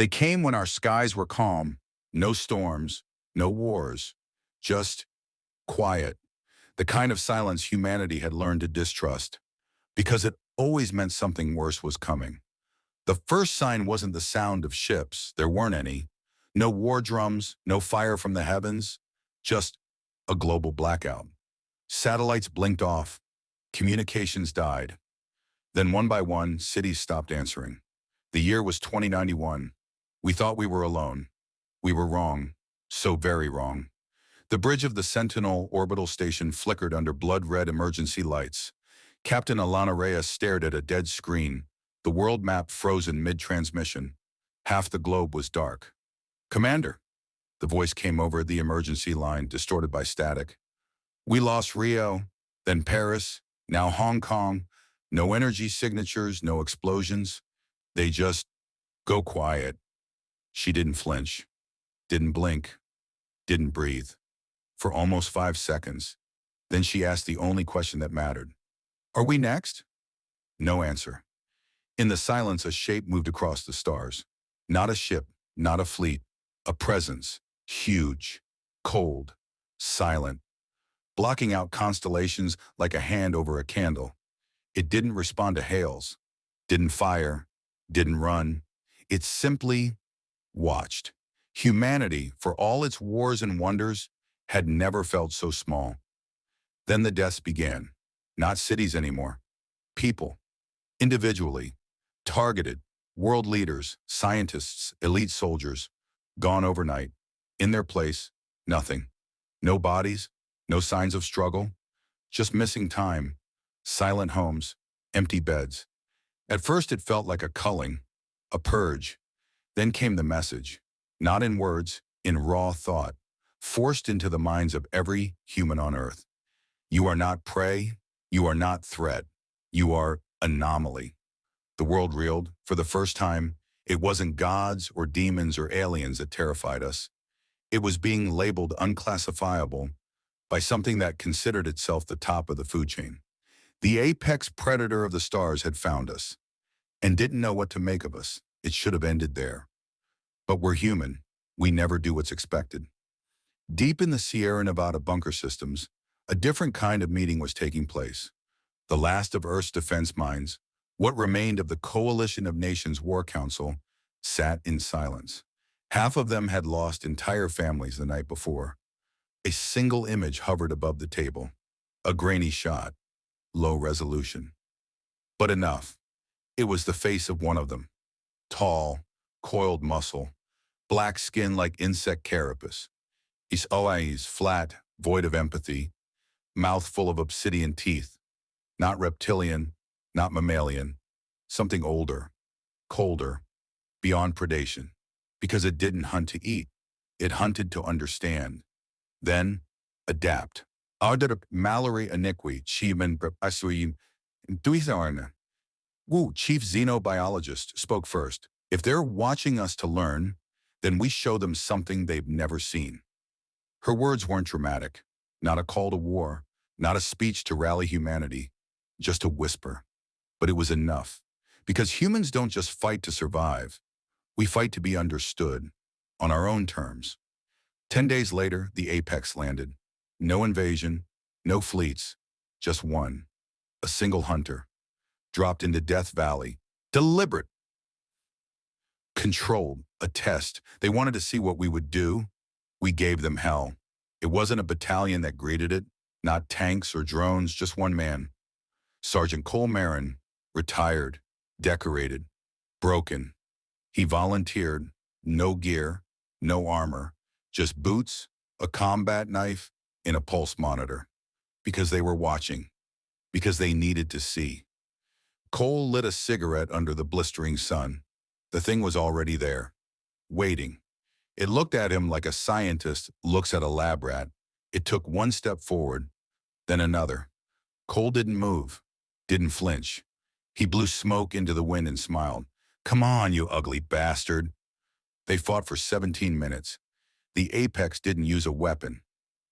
They came when our skies were calm, no storms, no wars, just quiet, the kind of silence humanity had learned to distrust, because it always meant something worse was coming. The first sign wasn't the sound of ships, there weren't any. No war drums, no fire from the heavens, just a global blackout. Satellites blinked off, communications died. Then one by one, cities stopped answering. The year was 2091. We thought we were alone. We were wrong, so very wrong. The bridge of the Sentinel orbital station flickered under blood-red emergency lights. Captain Alana Reyes stared at a dead screen, the world map frozen mid-transmission. Half the globe was dark. "Commander," the voice came over the emergency line, distorted by static. "We lost Rio, then Paris, now Hong Kong. No energy signatures, no explosions. They just go quiet." She didn't flinch, didn't blink, didn't breathe. For almost 5 seconds. Then she asked the only question that mattered. "Are we next?" No answer. In the silence, a shape moved across the stars. Not a ship, not a fleet. A presence, huge, cold, silent, blocking out constellations like a hand over a candle. It didn't respond to hails, didn't fire, didn't run. It simply watched. Humanity, for all its wars and wonders, had never felt so small. Then the deaths began. Not cities anymore. People, individually, targeted, world leaders, scientists, elite soldiers, gone overnight. In their place, nothing. No bodies, no signs of struggle, just missing time, silent homes, empty beds. At first it felt like a culling, a purge. Then came the message, not in words, in raw thought, forced into the minds of every human on Earth. You are not prey, you are not threat, you are anomaly. The world reeled. For the first time, it wasn't gods or demons or aliens that terrified us. It was being labeled unclassifiable by something that considered itself the top of the food chain. The apex predator of the stars had found us and didn't know what to make of us. It should have ended there. But we're human. We never do what's expected. Deep in the Sierra Nevada bunker systems, a different kind of meeting was taking place. The last of Earth's defense minds, what remained of the Coalition of Nations War Council, sat in silence. Half of them had lost entire families the night before. A single image hovered above the table. A grainy shot, low resolution. But enough. It was the face of one of them. Tall, coiled muscle, black skin like insect carapace. His eyes flat, void of empathy, mouth full of obsidian teeth. Not reptilian, not mammalian, something older, colder, beyond predation. Because it didn't hunt to eat, it hunted to understand. Then, adapt. Ardere Mallory Aniqui, Chiefman Asui Duizarna. Wu, chief xenobiologist, spoke first. If they're watching us to learn, then we show them something they've never seen. Her words weren't dramatic, not a call to war, not a speech to rally humanity, just a whisper. But it was enough, because humans don't just fight to survive. We fight to be understood, on our own terms. 10 days later, the apex landed. No invasion, no fleets, just one. A single hunter, dropped into Death Valley. Deliberate. Controlled, a test. They wanted to see what we would do. We gave them hell. It wasn't a battalion that greeted it, not tanks or drones, just one man. Sergeant Cole Marin, retired, decorated, broken. He volunteered, no gear, no armor, just boots, a combat knife, and a pulse monitor. Because they were watching, because they needed to see. Cole lit a cigarette under the blistering sun. The thing was already there, waiting. It looked at him like a scientist looks at a lab rat. It took one step forward, then another. Cole didn't move, didn't flinch. He blew smoke into the wind and smiled. "Come on, you ugly bastard." They fought for 17 minutes. The apex didn't use a weapon.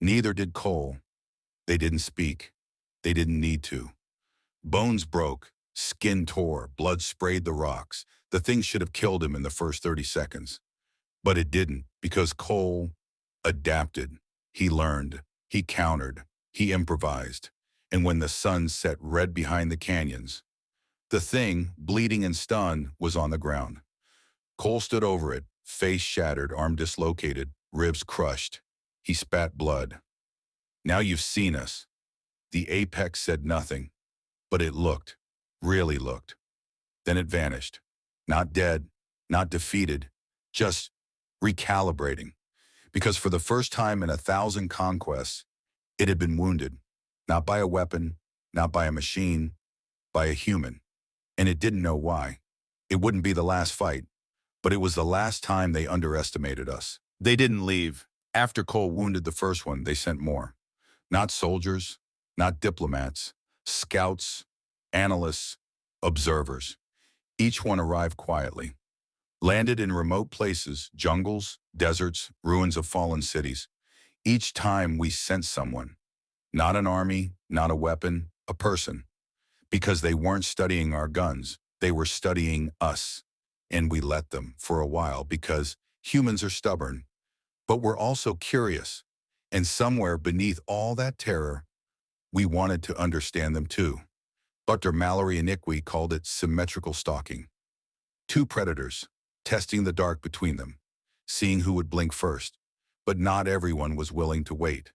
Neither did Cole. They didn't speak. They didn't need to. Bones broke, skin tore, blood sprayed the rocks. The thing should have killed him in the first 30 seconds. But it didn't, because Cole adapted. He learned. He countered. He improvised. And when the sun set red behind the canyons, the thing, bleeding and stunned, was on the ground. Cole stood over it, face shattered, arm dislocated, ribs crushed. He spat blood. "Now you've seen us." The apex said nothing, but it looked, really looked. Then it vanished. Not dead, not defeated, just recalibrating. Because for the first time in 1,000 conquests, it had been wounded. Not by a weapon, not by a machine, by a human. And it didn't know why. It wouldn't be the last fight, but it was the last time they underestimated us. They didn't leave. After Cole wounded the first one, they sent more. Not soldiers, not diplomats, scouts, analysts, observers. Each one arrived quietly. Landed in remote places, jungles, deserts, ruins of fallen cities. Each time we sent someone. Not an army, not a weapon, a person. Because they weren't studying our guns, they were studying us. And we let them for a while because humans are stubborn. But we're also curious. And somewhere beneath all that terror, we wanted to understand them too. Dr. Mallory Iniqui called it symmetrical stalking. Two predators, testing the dark between them, seeing who would blink first. But not everyone was willing to wait.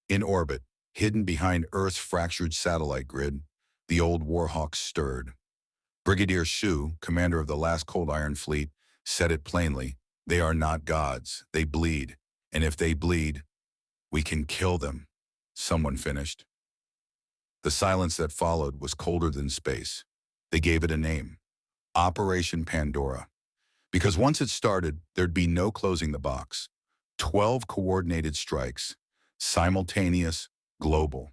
In orbit, hidden behind Earth's fractured satellite grid, the old Warhawks stirred. Brigadier Shu, commander of the last Cold Iron Fleet, said it plainly: "They are not gods, they bleed. And if they bleed, we can kill them," someone finished. The silence that followed was colder than space. They gave it a name: Operation Pandora. Because once it started, there'd be no closing the box. 12 coordinated strikes, simultaneous, global.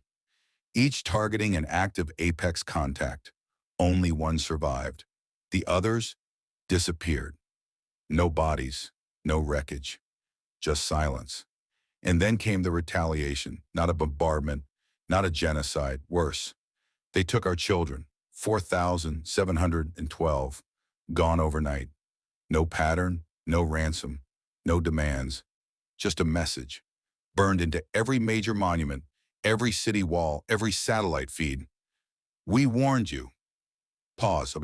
Each targeting an active apex contact. Only one survived. The others disappeared. No bodies, no wreckage, just silence. And then came the retaliation, not a bombardment, not a genocide, worse. They took our children, 4,712, gone overnight. No pattern, no ransom, no demands, just a message, burned into every major monument, every city wall, every satellite feed. "We warned you." Pause.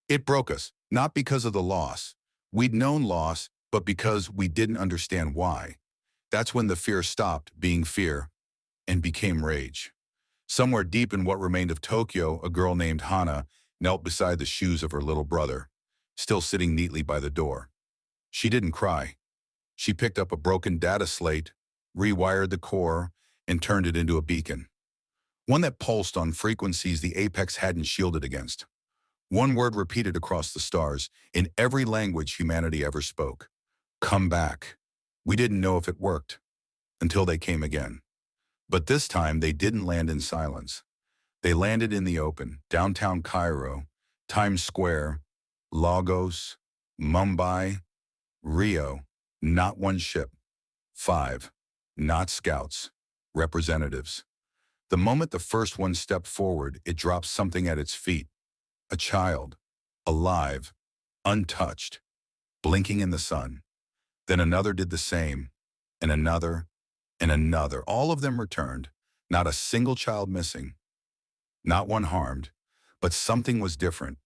It broke us, not because of the loss. We'd known loss, but because we didn't understand why. That's when the fear stopped being fear and became rage. Somewhere deep in what remained of Tokyo, a girl named Hana knelt beside the shoes of her little brother, still sitting neatly by the door. She didn't cry. She picked up a broken data slate, rewired the core, and turned it into a beacon. One that pulsed on frequencies the apex hadn't shielded against. One word repeated across the stars, in every language humanity ever spoke: "Come back." We didn't know if it worked, until they came again. But this time they didn't land in silence. They landed in the open, downtown Cairo, Times Square, Lagos, Mumbai, Rio. Not one ship. 5. Not scouts. Representatives. The moment the first one stepped forward, it dropped something at its feet. A child. Alive. Untouched. Blinking in the sun. Then another did the same. And another. And another. All of them returned. Not a single child missing. Not one harmed. But something was different.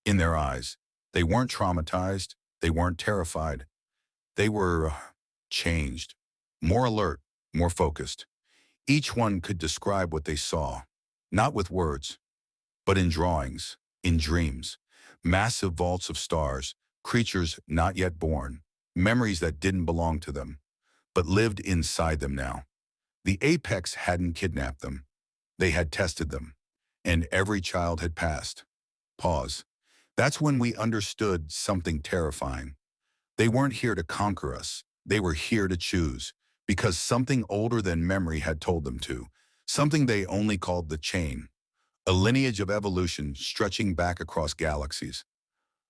In their eyes. They weren't traumatized. They weren't terrified. They were changed. More alert. More focused. Each one could describe what they saw. Not with words, but in drawings, in dreams. Massive vaults of stars, creatures not yet born, memories that didn't belong to them, but lived inside them now. The apex hadn't kidnapped them. They had tested them. And every child had passed. Pause. That's when we understood something terrifying. They weren't here to conquer us. They were here to choose, because something older than memory had told them to. Something they only called the chain. A lineage of evolution stretching back across galaxies.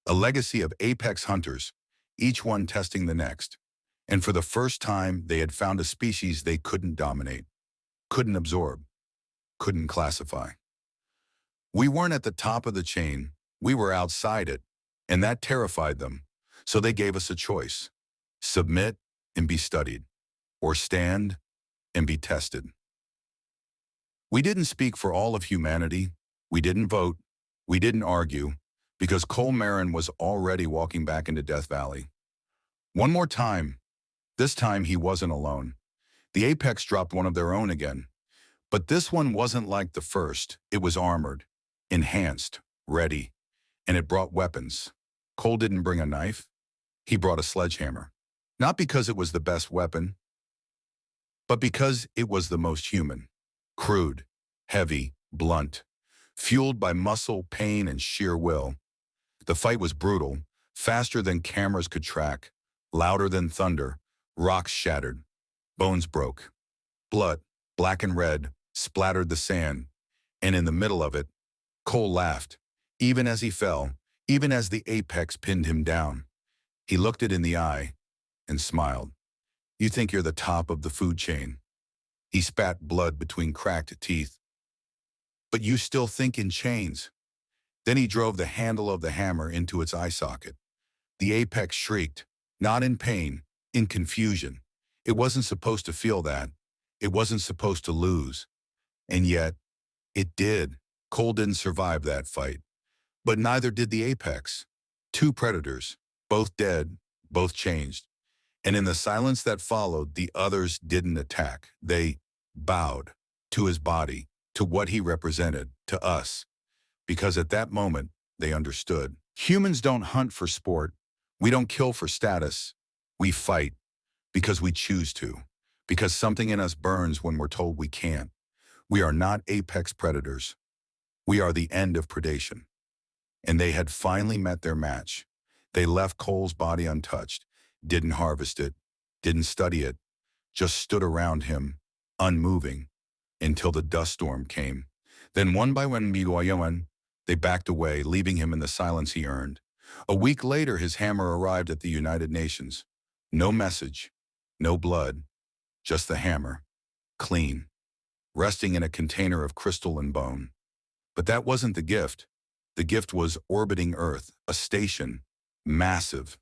A legacy of apex hunters, each one testing the next. And for the first time, they had found a species they couldn't dominate, couldn't absorb, couldn't classify. We weren't at the top of the chain. We were outside it, and that terrified them. So they gave us a choice: submit and be studied, or stand and be tested. We didn't speak for all of humanity. We didn't vote. We didn't argue, because Cole Marin was already walking back into Death Valley. One more time. This time he wasn't alone. The Apex dropped one of their own again. But this one wasn't like the first. It was armored, enhanced, ready, and it brought weapons. Cole didn't bring a knife. He brought a sledgehammer. Not because it was the best weapon, but because it was the most human. Crude, heavy, blunt, fueled by muscle, pain, and sheer will. The fight was brutal, faster than cameras could track, louder than thunder. Rocks shattered, bones broke. Blood, black and red, splattered the sand, and in the middle of it, Cole laughed, even as he fell, even as the Apex pinned him down. He looked it in the eye and smiled. You think you're the top of the food chain. He spat blood between cracked teeth. But you still think in chains. Then he drove the handle of the hammer into its eye socket. The Apex shrieked, not in pain, in confusion. It wasn't supposed to feel that. It wasn't supposed to lose. And yet, it did. Cole didn't survive that fight. But neither did the Apex. Two predators, both dead, both changed. And in the silence that followed, the others didn't attack. They bowed to his body, to what he represented, to us. Because at that moment, they understood. Humans don't hunt for sport. We don't kill for status. We fight because we choose to. Because something in us burns when we're told we can't. We are not apex predators. We are the end of predation. And they had finally met their match. They left Cole's body untouched, didn't harvest it, didn't study it, just stood around him, unmoving, until the dust storm came. Then one by one, they backed away, leaving him in the silence he earned. A week later, his hammer arrived at the United Nations. No message, no blood, just the hammer, clean, resting in a container of crystal and bone. But that wasn't the gift. The gift was orbiting Earth, a station, massive,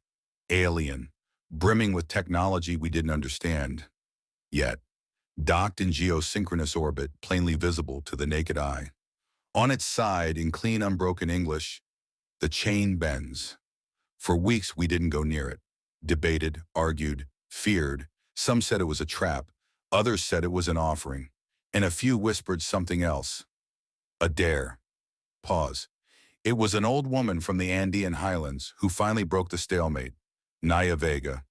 alien, brimming with technology we didn't understand. Yet, docked in geosynchronous orbit, plainly visible to the naked eye. On its side, in clean, unbroken English, the chain bends. For weeks, we didn't go near it. Debated, argued, feared. Some said it was a trap. Others said it was an offering. And a few whispered something else. A dare. Pause. It was an old woman from the Andean highlands who finally broke the stalemate. Naya Vega.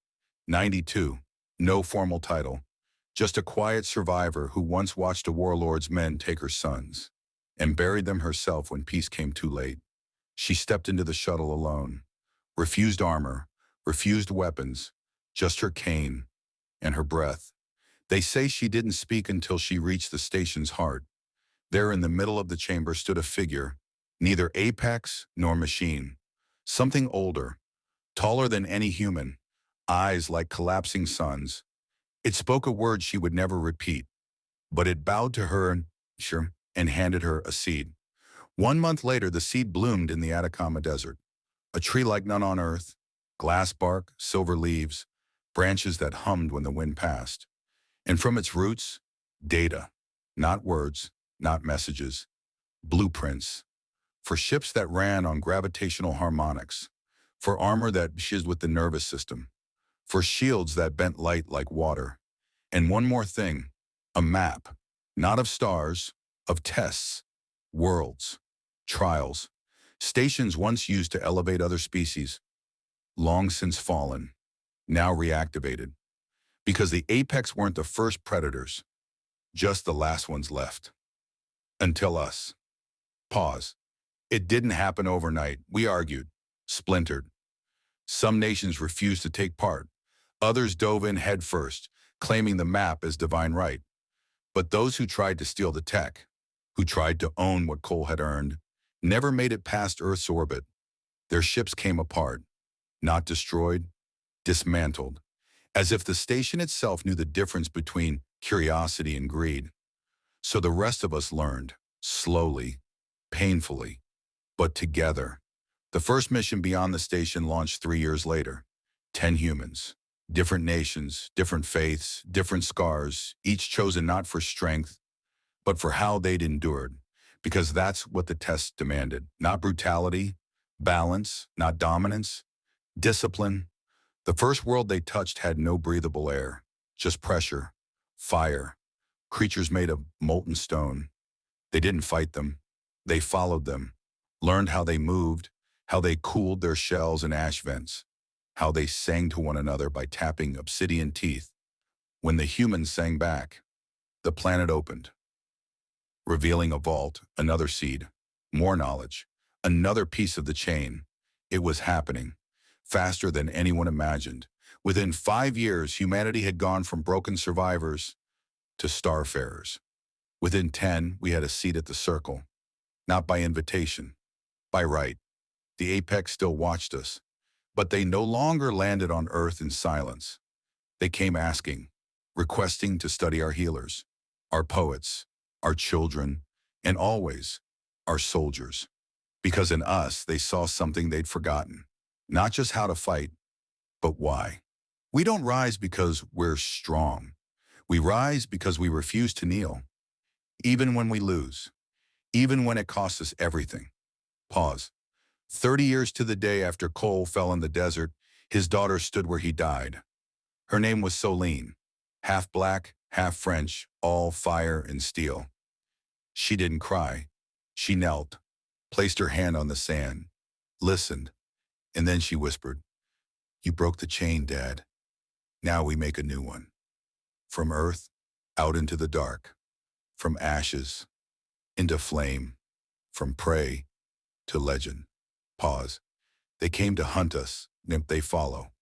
92. No formal title. Just a quiet survivor who once watched a warlord's men take her sons and buried them herself when peace came too late. She stepped into the shuttle alone. Refused armor, refused weapons, just her cane and her breath. They say she didn't speak until she reached the station's heart. There in the middle of the chamber stood a figure, neither apex nor machine. Something older, taller than any human, eyes like collapsing suns. It spoke a word she would never repeat, but it bowed to her and handed her a seed. 1 month later, the seed bloomed in the Atacama Desert. A tree like none on earth, glass bark, silver leaves, branches that hummed when the wind passed. And from its roots, data, not words, not messages, blueprints, for ships that ran on gravitational harmonics, for armor that shizzed with the nervous system, for shields that bent light like water. And one more thing, a map, not of stars, of tests, worlds, trials, stations once used to elevate other species, long since fallen, now reactivated. Because the apex weren't the first predators, just the last ones left. Until us. Pause. It didn't happen overnight. We argued, splintered. Some nations refused to take part. Others dove in headfirst, claiming the map as divine right. But those who tried to steal the tech, who tried to own what Cole had earned, never made it past Earth's orbit. Their ships came apart, not destroyed, dismantled, as if the station itself knew the difference between curiosity and greed. So the rest of us learned, slowly, painfully, but together. The first mission beyond the station launched 3 years later. 10 humans, different nations, different faiths, different scars, each chosen not for strength, but for how they'd endured. Because that's what the test demanded. Not brutality, balance, not dominance, discipline. The first world they touched had no breathable air, just pressure, fire, creatures made of molten stone. They didn't fight them. They followed them, learned how they moved, how they cooled their shells and ash vents, how they sang to one another by tapping obsidian teeth. When the humans sang back, the planet opened, revealing a vault, another seed, more knowledge, another piece of the chain. It was happening, faster than anyone imagined. Within 5 years, humanity had gone from broken survivors to starfarers. Within 10, we had a seat at the circle, not by invitation, by right. The apex still watched us, but they no longer landed on Earth in silence. They came asking, requesting to study our healers, our poets, our children, and always our soldiers. Because in us, they saw something they'd forgotten. Not just how to fight, but why. We don't rise because we're strong. We rise because we refuse to kneel, even when we lose, even when it costs us everything. Pause. 30 years to the day after Cole fell in the desert, his daughter stood where he died. Her name was Solene, half black, half French, all fire and steel. She didn't cry. She knelt, placed her hand on the sand, listened, and then she whispered, "You broke the chain, Dad. Now we make a new one. From earth, out into the dark. From ashes, into flame. From prey to legend." Pause. They came to hunt us, nymph they follow.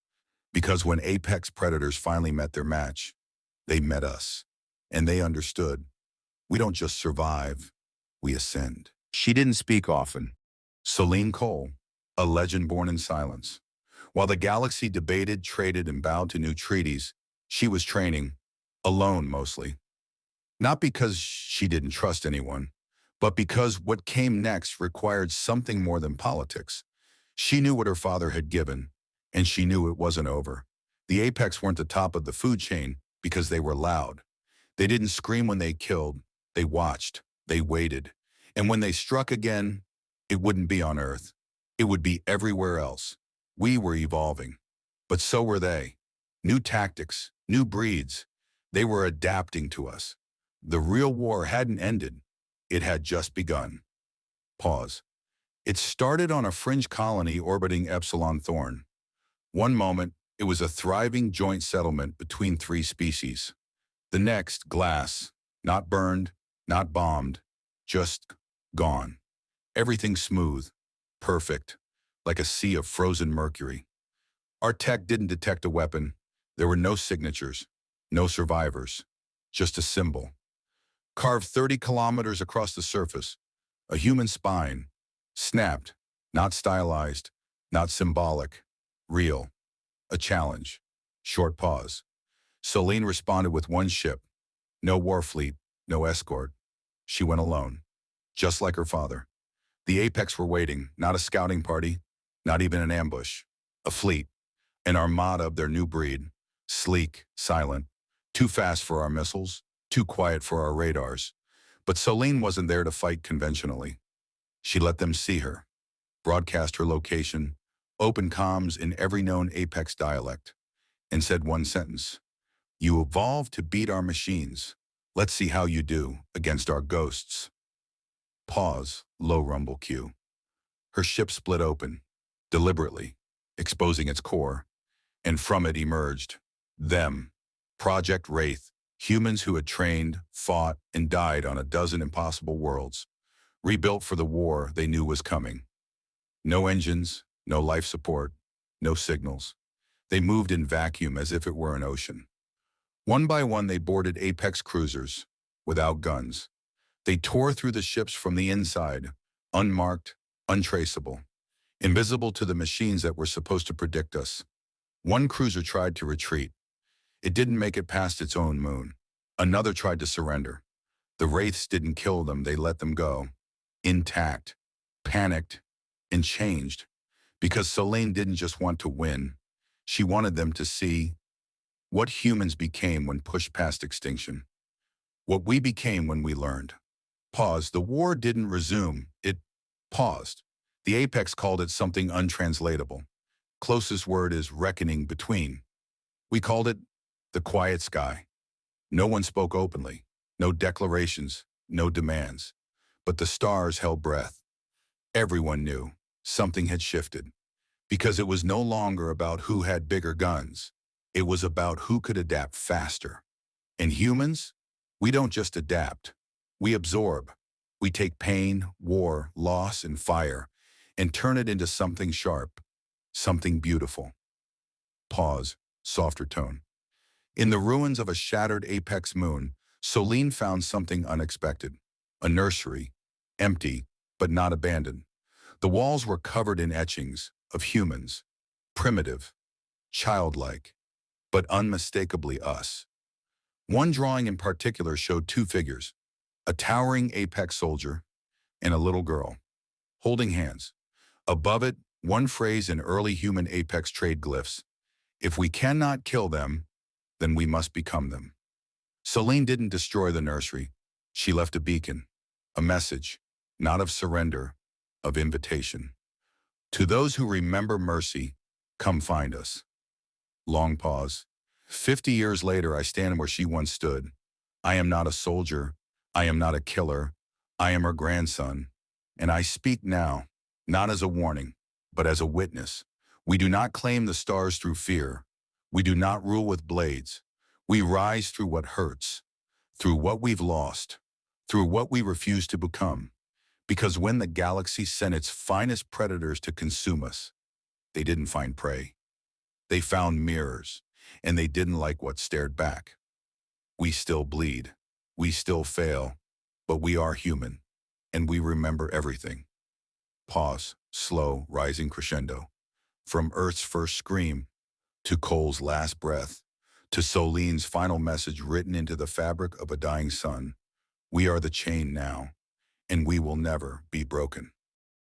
Because when apex predators finally met their match, they met us. And they understood. We don't just survive, we ascend. She didn't speak often. Solene Cole, a legend born in silence. While the galaxy debated, traded, and bowed to new treaties, she was training, alone mostly. Not because she didn't trust anyone, but because what came next required something more than politics. She knew what her father had given, and she knew it wasn't over. The apex weren't the top of the food chain because they were loud. They didn't scream when they killed. They watched. They waited. And when they struck again, it wouldn't be on Earth. It would be everywhere else. We were evolving. But so were they. New tactics, new breeds. They were adapting to us. The real war hadn't ended. It had just begun. Pause. It started on a fringe colony orbiting Epsilon Thorn. One moment, it was a thriving joint settlement between 3 species. The next, glass, not burned, not bombed, just gone. Everything smooth, perfect, like a sea of frozen mercury. Our tech didn't detect a weapon. There were no signatures, no survivors, just a symbol. Carved 30 kilometers across the surface, a human spine, snapped, not stylized, not symbolic, real. A challenge. Short pause. Solene responded with one ship. No war fleet, no escort. She went alone, just like her father. The apex were waiting, not a scouting party, not even an ambush. A fleet, an armada of their new breed, sleek, silent, too fast for our missiles, too quiet for our radars. But Solene wasn't there to fight conventionally. She let them see her, broadcast her location, open comms in every known apex dialect, and said one sentence: "You evolved to beat our machines. Let's see how you do against our ghosts." Pause, low rumble cue. Her ship split open, deliberately, exposing its core, and from it emerged them, Project Wraith, humans who had trained, fought, and died on a dozen impossible worlds, rebuilt for the war they knew was coming. No engines, no life support, no signals. They moved in vacuum as if it were an ocean. One by one, they boarded apex cruisers, without guns. They tore through the ships from the inside, unmarked, untraceable, invisible to the machines that were supposed to predict us. One cruiser tried to retreat. It didn't make it past its own moon. Another tried to surrender. The Wraiths didn't kill them, they let them go. Intact, panicked, and changed. Because Selene didn't just want to win. She wanted them to see what humans became when pushed past extinction. What we became when we learned. Pause. The war didn't resume. It paused. The apex called it something untranslatable. Closest word is reckoning between. We called it the quiet sky. No one spoke openly. No declarations. No demands. But the stars held breath. Everyone knew something had shifted. Because it was no longer about who had bigger guns. It was about who could adapt faster. And humans, we don't just adapt. We absorb. We take pain, war, loss, and fire and turn it into something sharp, something beautiful. Pause, softer tone. In the ruins of a shattered apex moon, Solene found something unexpected. A nursery, empty, but not abandoned. The walls were covered in etchings of humans, primitive, childlike, but unmistakably us. One drawing in particular showed two figures, a towering apex soldier and a little girl, holding hands. Above it, one phrase in early human apex trade glyphs: if we cannot kill them, then we must become them. Selene didn't destroy the nursery. She left a beacon, a message, not of surrender, of invitation. To those who remember mercy, come find us. Long pause. 50 years later, I stand where she once stood. I am not a soldier. I am not a killer. I am her grandson. And I speak now, not as a warning, but as a witness. We do not claim the stars through fear. We do not rule with blades. We rise through what hurts, through what we've lost, through what we refuse to become. Because when the galaxy sent its finest predators to consume us, they didn't find prey. They found mirrors, and they didn't like what stared back. We still bleed. We still fail. But we are human, and we remember everything. Pause, slow, rising crescendo. From Earth's first scream, to Cole's last breath, to Solene's final message written into the fabric of a dying sun. We are the chain now, and we will never be broken.